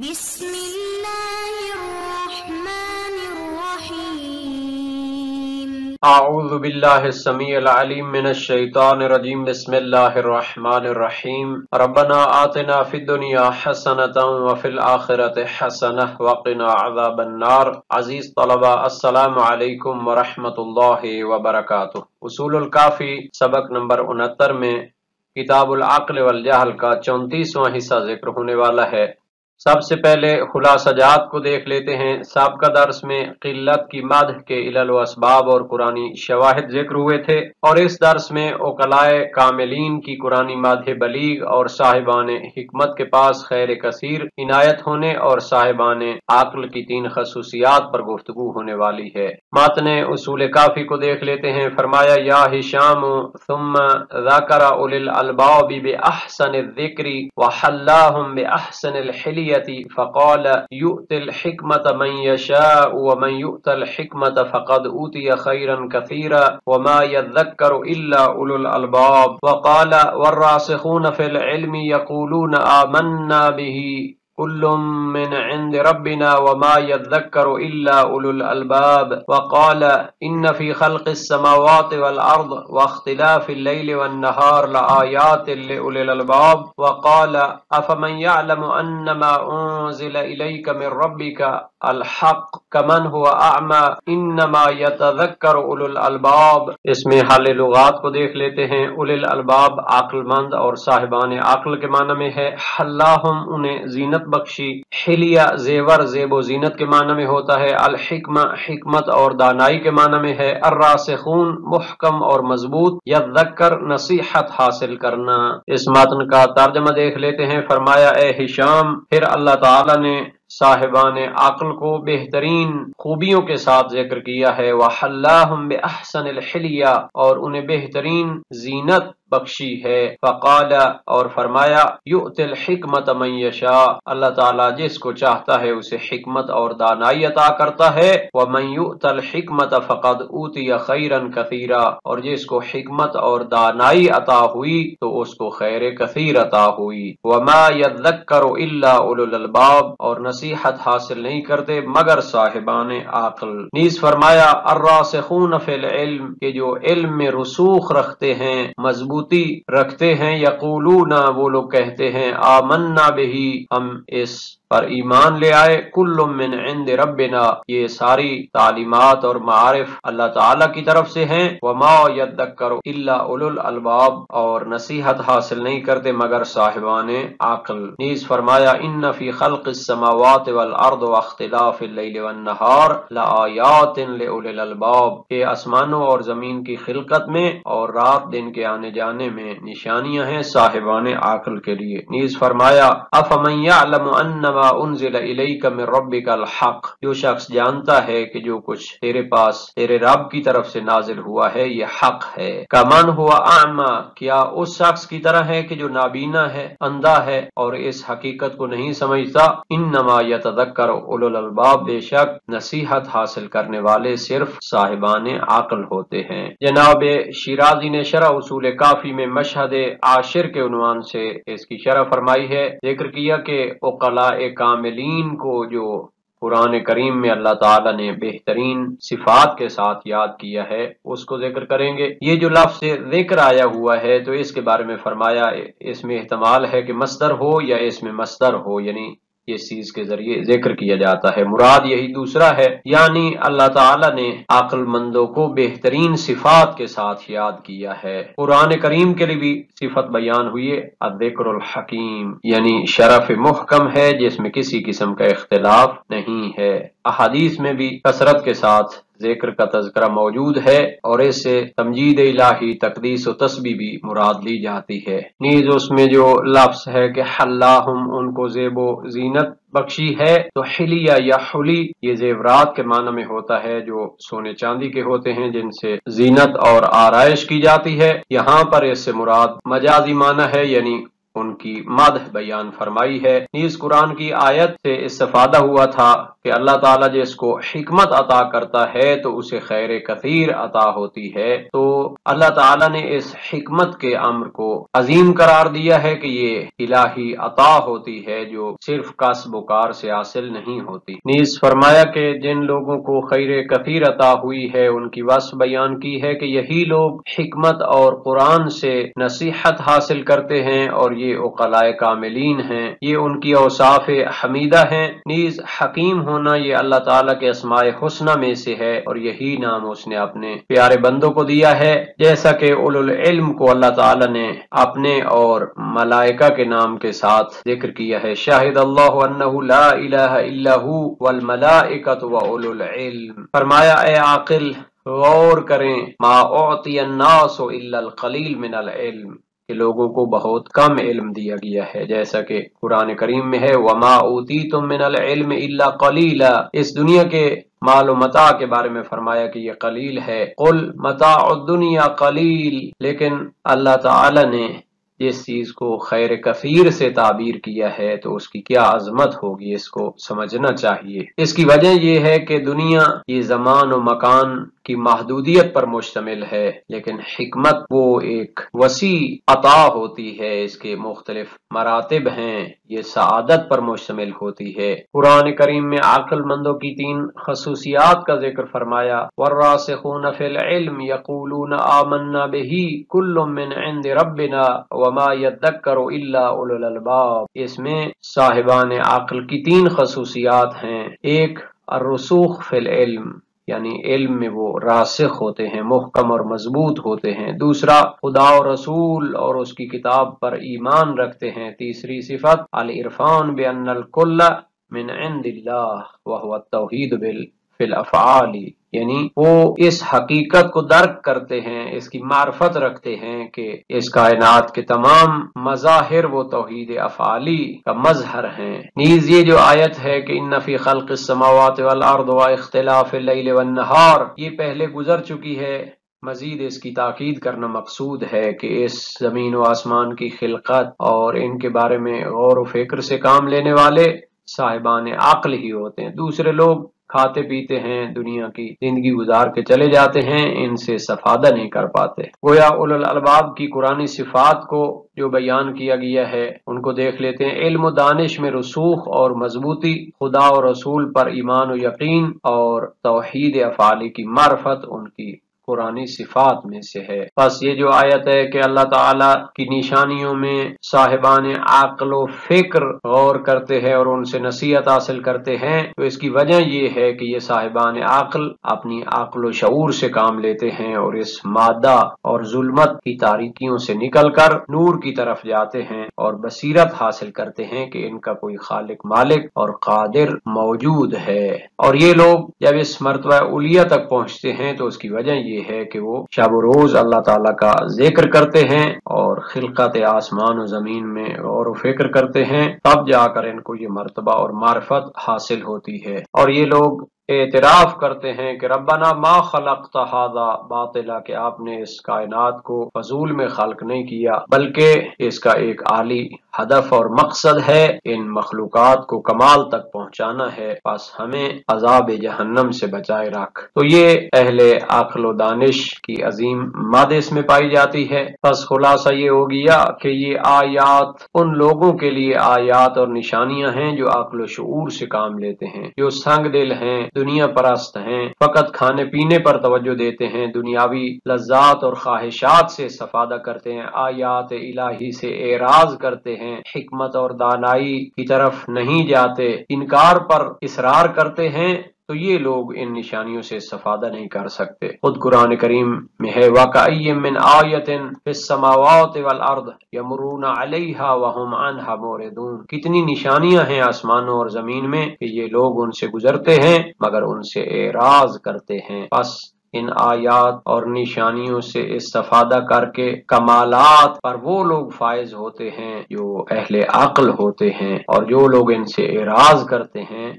بسم اللہ الرحمن الرحیم اعوذ باللہ السمیع العلیم من الشیطان الرجیم بسم اللہ الرحمن الرحیم ربنا آتنا فی الدنیا حسنة وفی الآخرة حسنة وقنا عذاب النار۔ عزیز طلبہ، السلام علیکم ورحمۃ اللہ وبرکاتہ۔ اصول الکافی سبق نمبر 69 میں کتاب العقل والجہل کا 34واں حصہ ذکر ہونے والا ہے۔ سب سے پہلے خلاصہ جات کو دیکھ لیتے ہیں۔ سابقہ درس میں قلت کی مدح کے علل و اسباب اور قرآنی شواہد ذکر ہوئے تھے، اور اس درس میں عقلائے کاملین کی قرآنی مدح بلیغ اور صاحبان حکمت کے پاس خیر کثیر عنایت ہونے اور صاحبان عقل کی 3 خصوصیات پر گفتگو ہونے والی ہے۔ متن اصول کافی کو دیکھ لیتے ہیں۔ فرمایا یا ہشام ثم ذکر اولی الالباب باحسن الذکر وحلاهم باحسن الحلی فقال يؤتي الحكمة من يشاء ومن يؤت الحكمة فقد أوتي خيرا كثيرا وما يذكر إلا أولو الألباب وقال والراسخون في العلم يقولون آمنا به كل من عند ربنا وما يذكر إلا أولو الألباب وقال إن في خلق السماوات والأرض واختلاف الليل والنهار لآيات لأولي الألباب وقال أفمن يعلم أنما أنزل إليك من ربك الحق كمن هو أعمى إنما يتذكر أولو الألباب۔ اس میں حل لغات کو دیکھ لیتے ہیں۔ أولي الألباب عقل مند اور صاحبان عقل کے معنی میں ہے۔ حلاہم انہیں زینت بخشی، حلیہ زیور زیب و زینت کے معنی میں ہوتا ہے۔ الحکمہ حکمت اور دانائی کے معنی میں ہے۔ الراسخون محکم اور مضبوط، یذکر نصیحت حاصل کرنا۔ اس متن کا ترجمہ دیکھ لیتے ہیں۔ فرمایا اے ہشام، پھر اللہ تعالی نے صاحبان عقل کو بہترین خوبیوں کے ساتھ ذکر کیا ہے۔ وحلاہم بأحسن الحلیہ، اور انہیں بہترین زینت بخشی ہے۔ فقال، اور فرمایا یؤتی الحکمت من یشاء، اللہ تعالیٰ جس کو چاہتا ہے اسے حکمت اور دانائی عطا کرتا ہے۔ ومن یؤت الحکمت فقد اوتی خیرا کثیرا، اور جس کو حکمت اور دانائی عطا ہوئی تو اس کو خیر کثیر عطا ہوئی۔ وما یذکر الا اولو الالباب، اور نصیحت حاصل نہیں کرتے مگر صاحبان عقل۔ نیز فرمایا الراسخون فی العلم، کہ جو علم میں رسوخ رکھتے ہیں، مضبوطی رکھتے ہیں، یقولون وہ لوگ کہتے ہیں، آمنا بہی ہم اس پر ایمان لے آئے، کل من عند ربنا، یہ ساری تعلیمات اور معارف اللہ تعالی کی طرف سے ہیں۔ وما یذکر الا اولو الالباب، اور نصیحت حاصل نہیں کرتے مگر صاحبان عقل۔ نیز فرمایا ان فی خلق السماوات والارض واختلاف اللیل والنہار لآیات لأولی الالباب، کہ آسمانوں اور زمین کی خلقت میں اور رات دن کے آنے جانے میں نشانیاں ہیں صاحبان عقل کے لیے۔ نیز فرمایا افمن یعلم انما انزل الیک من ربک الحق، جو شخص جانتا ہے کہ جو کچھ تیرے پاس تیرے رب کی طرف سے نازل ہوا ہے یہ حق ہے۔ کمن ہوا اعمی، کیا اس شخص کی طرح ہے کہ جو نابینا ہے، اندھا ہے اور اس حقیقت کو نہیں سمجھتا۔ انما یتذکر اولو الالباب، بے شک نصیحت حاصل کرنے والے صرف صاحبان عقل ہوتے ہیں۔ جناب شیرازی نے شرح اصول کافی میں مشہد عاشر کے عنوان سے اس کی شرح فرمائی ہے۔ ذکر کیا کہ عقلاء کاملین کو جو قرآن کریم میں اللہ تعالیٰ نے بہترین صفات کے ساتھ یاد کیا ہے اس کو ذکر کریں گے۔ یہ جو لفظ ذکر آیا ہوا ہے تو اس کے بارے میں فرمایا اس میں احتمال ہے کہ مصدر ہو یا اس میں مصدر ہو، یعنی اس چیز کے ذریعے ذکر کیا جاتا ہے۔ مراد یہی دوسرا ہے، یعنی اللہ تعالیٰ نے عقل مندوں کو بہترین صفات کے ساتھ یاد کیا ہے۔ قرآن کریم کے لیے بھی صفت بیان ہوئی ہے الذکر الحکیم، یعنی شرف محکم ہے جس میں کسی قسم کا اختلاف نہیں ہے۔ احادیث میں بھی کثرت کے ساتھ ذکر کا تذکرہ موجود ہے اور اس سے تمجید الہی، تقدیس و تسبیح بھی مراد لی جاتی ہے۔ نیز اس میں جو لفظ ہے کہ حلاہم، ان کو زیب و زینت بخشی ہے، تو حلیہ یا حلی یہ زیورات کے معنی میں ہوتا ہے جو سونے چاندی کے ہوتے ہیں جن سے زینت اور آرائش کی جاتی ہے۔ یہاں پر اس سے مراد مجازی معنی ہے، یعنی ان کی مدح بیان فرمائی ہے۔ نیز قرآن کی آیت سے استفادہ ہوا تھا کہ اللہ تعالیٰ جس کو حکمت عطا کرتا ہے تو اسے خیر کثیر عطا ہوتی ہے، تو اللہ تعالیٰ نے اس حکمت کے امر کو عظیم قرار دیا ہے کہ یہ الہی عطا ہوتی ہے جو صرف کسب و کار سے حاصل نہیں ہوتی۔ نیز فرمایا کہ جن لوگوں کو خیر کثیر عطا ہوئی ہے ان کی وصف بیان کی ہے کہ یہی لوگ حکمت اور قرآن سے نصیحت حاصل کرتے ہیں اور یہ عقلاء کاملین ہیں، یہ ان کی اوصاف حمیدہ ہیں۔ نیز حکیم ہونا یہ اللہ تعالیٰ کے اسماء حسنہ میں سے ہے اور یہی نام اس نے اپنے پیارے بندوں کو دیا ہے، جیسا کہ اولو العلم کو اللہ تعالیٰ نے اپنے اور ملائکہ کے نام کے ساتھ ذکر کیا ہے۔ شاہد اللہ انہ لا الہ الا ہو والملائکۃ واولو العلم۔ فرمایا اے عاقل غور کریں، ما اعطی الناس الا القلیل من العلم، کہ لوگوں کو بہت کم علم دیا گیا ہے، جیسا کہ قرآن کریم میں ہے وما اوتیتم من العلم الا قلیلا۔ اس دنیا کے مال و متاع کے بارے میں فرمایا کہ یہ قلیل ہے، قل متاع الدنیا قلیل، لیکن اللہ تعالی نے جس چیز کو خیر کثیر سے تعبیر کیا ہے تو اس کی کیا عظمت ہوگی، اس کو سمجھنا چاہیے۔ اس کی وجہ یہ ہے کہ دنیا یہ زمان و مکان کی محدودیت پر مشتمل ہے، لیکن حکمت وہ ایک وسیع عطا ہوتی ہے، اس کے مختلف مراتب ہیں، یہ سعادت پر مشتمل ہوتی ہے۔ قرآن کریم میں عقل مندوں کی 3 خصوصیات کا ذکر فرمایا، والراسخون فی العلم یقولون آمنا بہ کل من عند ربنا وما یذکر الا اولو الالباب۔ اس میں صاحبان عقل کی 3 خصوصیات ہیں، ایک الرسوخ فی العلم، یعنی علم میں وہ راسخ ہوتے ہیں، محکم اور مضبوط ہوتے ہیں، دوسرا خدا و رسول اور اس کی کتاب پر ایمان رکھتے ہیں، تیسری صفت العرفان بان الکل من عند اللہ وهو التوحید فی الافعال، یعنی وہ اس حقیقت کو درک کرتے ہیں، اس کی معرفت رکھتے ہیں کہ اس کائنات کے تمام مظاہر وہ توحید افعالی کا مظہر ہیں۔ نیز یہ جو آیت ہے کہ ان فی خلق السماوات والارض واختلاف اللیل والنہار، یہ پہلے گزر چکی ہے، مزید اس کی تاکید کرنا مقصود ہے کہ اس زمین و آسمان کی خلقت اور ان کے بارے میں غور و فکر سے کام لینے والے صاحبان عقل ہی ہوتے ہیں، دوسرے لوگ کھاتے پیتے ہیں، دنیا کی زندگی گزار کے چلے جاتے ہیں، ان سے استفادہ نہیں کر پاتے۔ گویا اولو الالباب کی قرآنی صفات کو جو بیان کیا گیا ہے ان کو دیکھ لیتے ہیں۔ علم و دانش میں رسوخ اور مضبوطی، خدا و رسول پر ایمان و یقین اور توحید افعالی کی معرفت ان کی قرآنی صفات میں سے ہے۔ بس یہ جو آیت ہے کہ اللہ تعالیٰ کی نشانیوں میں صاحبان عقل و فکر غور کرتے ہیں اور ان سے نصیحت حاصل کرتے ہیں، تو اس کی وجہ یہ ہے کہ یہ صاحبان عقل اپنی عقل و شعور سے کام لیتے ہیں اور اس مادہ اور ظلمت کی تاریکیوں سے نکل کر نور کی طرف جاتے ہیں اور بصیرت حاصل کرتے ہیں کہ ان کا کوئی خالق مالک اور قادر موجود ہے۔ اور یہ لوگ جب اس مرتبہ اولیہ تک پہنچتے ہیں تو اس کی وجہ یہ ہے کہ وہ شب و روز اللہ تعالیٰ کا ذکر کرتے ہیں اور خلقت آسمان و زمین میں غور و فکر کرتے ہیں، تب جا کر ان کو یہ مرتبہ اور معرفت حاصل ہوتی ہے۔ اور یہ لوگ اعتراف کرتے ہیں کہ ربنا ما خلقت ھذا باطلا، کہ آپ نے اس کائنات کو فضول میں خلق نہیں کیا بلکہ اس کا ایک عالی ہدف اور مقصد ہے، ان مخلوقات کو کمال تک پہنچانا ہے، بس ہمیں عذاب جہنم سے بچائے رکھ۔ تو یہ اہل عقل و دانش کی عظیم مد اس میں پائی جاتی ہے۔ بس خلاصہ یہ ہو گیا کہ یہ آیات ان لوگوں کے لیے آیات اور نشانیاں ہیں جو عقل و شعور سے کام لیتے ہیں، جو سنگ دل ہیں، دنیا پرست ہیں، فقط کھانے پینے پر توجہ دیتے ہیں، دنیاوی لذات اور خواہشات سے استفادہ کرتے ہیں، آیات الہی سے اعراض کرتے ہیں، حکمت اور دانائی کی طرف نہیں جاتے، انکار پر اصرار کرتے ہیں، تو یہ لوگ ان نشانیوں سے استفادہ نہیں کر سکتے۔ خود قرآن کریم میں ہے وَكَأَيٍّ مِّنْ آیَةٍ فِي السَّمَاوَاتِ وَالْأَرْضِ يَمُرُّونَ عَلَيْهَا وَهُمْ عَنْهَا مُعْرِضُونَ، کتنی نشانیاں ہیں آسمانوں اور زمین میں کہ یہ لوگ ان سے گزرتے ہیں مگر ان سے اعراض کرتے ہیں۔ بس ان آیات اور نشانیوں سے استفادہ کر کے کمالات پر وہ لوگ فائز ہوتے ہیں جو اہل عقل ہوتے ہیں، اور جو لوگ ان سے اعراض کرتے ہیں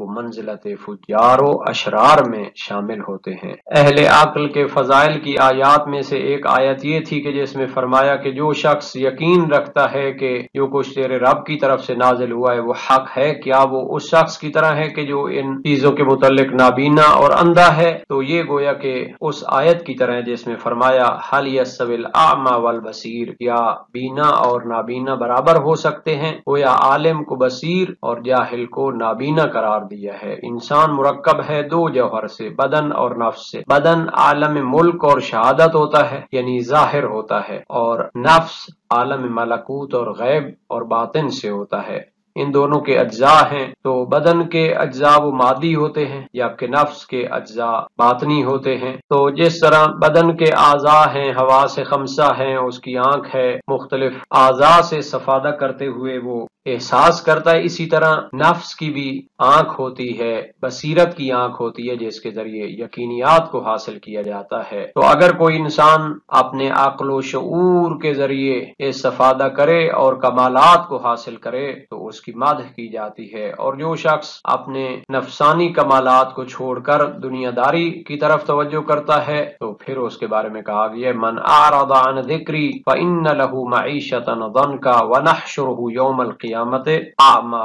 وہ منزلت فجار و اشرار میں شامل ہوتے ہیں۔ اہل عقل کے فضائل کی آیات میں سے ایک آیت یہ تھی کہ جس میں فرمایا کہ جو شخص یقین رکھتا ہے کہ جو کچھ تیرے رب کی طرف سے نازل ہوا ہے وہ حق ہے، کیا وہ اس شخص کی طرح ہے کہ جو ان چیزوں کے متعلق نابینا اور اندھا ہے؟ تو یہ گویا کہ اس آیت کی طرح ہے جس میں فرمایا حل یستوی الاعمی والبصیر، یا بینا اور نابینا برابر ہو سکتے ہیں؟ گویا عالم کو بصیر اور جاہل کو نابینا قرار دیا ہے۔ انسان مرکب ہے دو جوہر سے، بدن اور نفس سے۔ بدن عالم ملک اور شہادت ہوتا ہے، یعنی ظاہر ہوتا ہے، اور نفس عالم ملکوت اور غیب اور باطن سے ہوتا ہے۔ ان دونوں کے اجزاء ہیں، تو بدن کے اجزاء وہ مادی ہوتے ہیں جبکہ نفس کے اجزاء باطنی ہوتے ہیں۔ تو جس طرح بدن کے اعضاء ہیں، حواس خمسہ ہیں، اس کی آنکھ ہے، مختلف اعضاء سے استفادہ کرتے ہوئے وہ احساس کرتا ہے، اسی طرح نفس کی بھی آنکھ ہوتی ہے، بصیرت کی آنکھ ہوتی ہے جس کے ذریعے یقینیات کو حاصل کیا جاتا ہے۔ تو اگر کوئی انسان اپنے عقل و شعور کے ذریعے استفادہ کرے اور کمالات کو حاصل کرے تو اس کی مدح کی جاتی ہے، اور جو شخص اپنے نفسانی کمالات کو چھوڑ کر دنیا داری کی طرف توجہ کرتا ہے تو پھر اس کے بارے میں کہا گیا من اعرض عن ذکری فإن له معیشۃ ضنکا ونحشرہ یوم القیامۃ اعمی،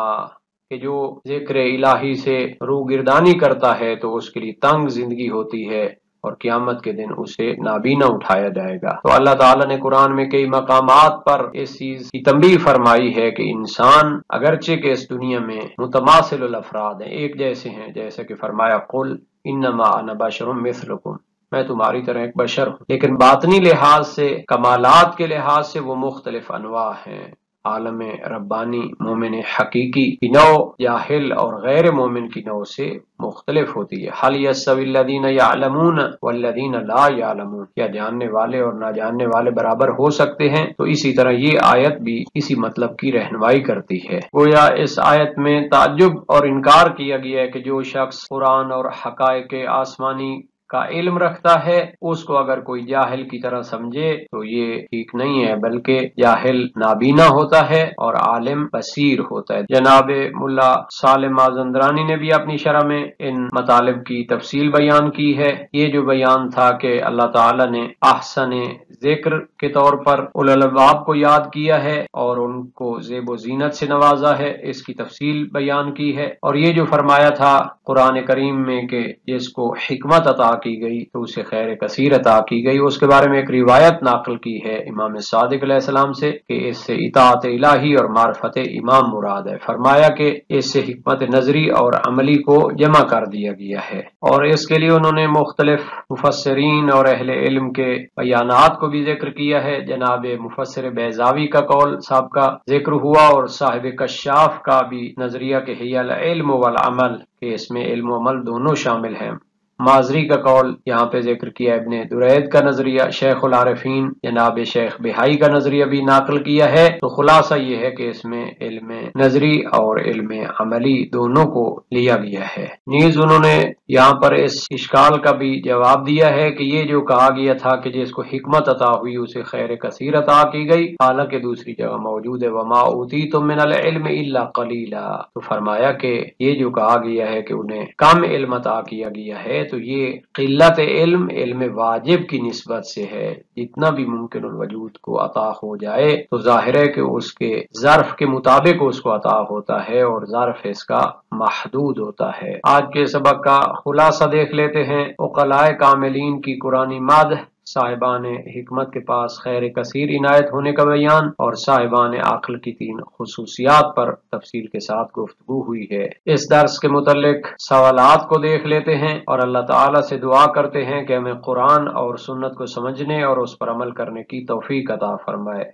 کہ جو ذکر الہی سے روگردانی کرتا ہے تو اس کے لیے تنگ زندگی ہوتی ہے اور قیامت کے دن اسے نابینا اٹھایا جائے گا۔ تو اللہ تعالیٰ نے قرآن میں کئی مقامات پر اس چیز کی تنبیہ فرمائی ہے کہ انسان اگرچہ کہ اس دنیا میں متماثل الافراد ہیں، ایک جیسے ہیں، جیسا کہ فرمایا قل انما انا بشر مثلکم، میں تمہاری طرح ایک بشر ہوں، لیکن باطنی لحاظ سے، کمالات کے لحاظ سے وہ مختلف انواع ہیں۔ عالم ربانی مومن حقیقی کی نوع جاہل اور غیر مومن کی نوع سے مختلف ہوتی ہے۔ حل یستوی الذین یعلمون والذین لا یعلمون، کیا جاننے والے اور نہ جاننے والے برابر ہو سکتے ہیں؟ تو اسی طرح یہ آیت بھی اسی مطلب کی رہنمائی کرتی ہے۔ گویا اس آیت میں تعجب اور انکار کیا گیا ہے کہ جو شخص قرآن اور حقائق آسمانی کا علم رکھتا ہے اس کو اگر کوئی جاہل کی طرح سمجھے تو یہ ٹھیک نہیں ہے، بلکہ جاہل نابینا ہوتا ہے اور عالم بصیر ہوتا ہے۔ جناب ملا صالح مازندرانی نے بھی اپنی شرح میں ان مطالب کی تفصیل بیان کی ہے۔ یہ جو بیان تھا کہ اللہ تعالی نے احسن ذکر کے طور پر اولو الالباب کو یاد کیا ہے اور ان کو زیب و زینت سے نوازا ہے، اس کی تفصیل بیان کی ہے، اور یہ جو فرمایا تھا قرآن کریم میں کہ جس کو حکمت عطا کی گئی تو اسے خیر کثیر عطا کی گئی، اس کے بارے میں ایک روایت ناقل کی ہے امام صادق علیہ السلام سے کہ اس سے اطاعت الہی اور معرفت امام مراد ہے۔ فرمایا کہ اس سے حکمت نظری اور عملی کو جمع کر دیا گیا ہے، اور اس کے لیے انہوں نے مختلف مفسرین اور اہل علم کے بیانات کو بھی ذکر کیا ہے۔ جناب مفسر بیضاوی کا قول صاحب کا ذکر ہوا، اور صاحب کشاف کا بھی نظریہ کہ ہی العلم والعمل، کہ اس میں علم و عمل دونوں شامل ہیں۔ مازری کا قول یہاں پہ ذکر کیا، ابن درید کا نظریہ، شیخ العارفین جناب شیخ بہائی کا نظریہ بھی ناقل کیا ہے۔ تو خلاصہ یہ ہے کہ اس میں علم نظری اور علم عملی دونوں کو لیا گیا ہے۔ نیز انہوں نے یہاں پر اس اشکال کا بھی جواب دیا ہے کہ یہ جو کہا گیا تھا کہ جس کو حکمت عطا ہوئی اسے خیر کثیر عطا کی گئی، حالانکہ دوسری جگہ موجود ہے وما اوتیتم من العلم الا قلیلا، تو فرمایا کہ یہ جو کہا گیا ہے کہ انہیں کم علم عطا کیا گیا ہے تو یہ قلت علم علم واجب کی نسبت سے ہے۔ جتنا بھی ممکن الوجود کو عطا ہو جائے تو ظاہر ہے کہ اس کے ظرف کے مطابق اس کو عطا ہوتا ہے، اور ظرف اس کا محدود ہوتا ہے۔ آج کے سبق کا خلاصہ دیکھ لیتے ہیں۔ عقلاء کاملین کی قرآنی مدح، صاحبان حکمت کے پاس خیر کثیر عنایت ہونے کا بیان، اور صاحبان عقل کی 3 خصوصیات پر تفصیل کے ساتھ گفتگو ہوئی ہے۔ اس درس کے متعلق سوالات کو دیکھ لیتے ہیں اور اللہ تعالیٰ سے دعا کرتے ہیں کہ ہمیں قرآن اور سنت کو سمجھنے اور اس پر عمل کرنے کی توفیق عطا فرمائے۔